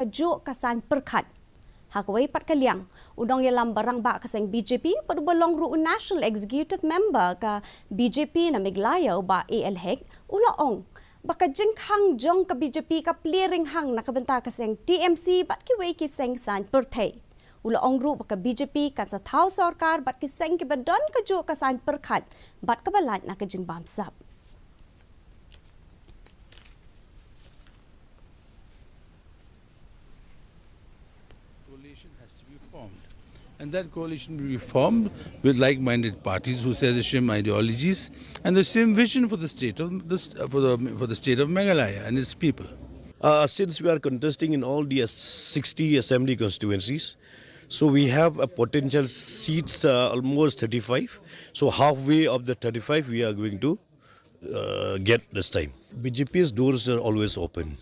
Juk kasan perkat. Hakway pat kaliang. Unong yalam barang ba kaseng BJP padubelong ru National Executive Member ka BJP na Meghalaya ba ALHEC ulaong. Baka jengkhang jong ka BJP ka pliring hang nakabenta kaseng TMC bat kiway kiseng san pertay. Ulaong ru baka BJP kan sa Thaw Sorkar bat kiseng kibadon ka juk kasan perkat bat kabalat na kajeng bamsap. Coalition has to be formed, and that coalition will be formed with like-minded parties who share the same ideologies and the same vision for the state of for the state of Meghalaya and its people. Since we are contesting in all the 60 assembly constituencies, so we have a potential seats almost 35. So halfway of the 35 we are going to get this time. BJP's doors are always open.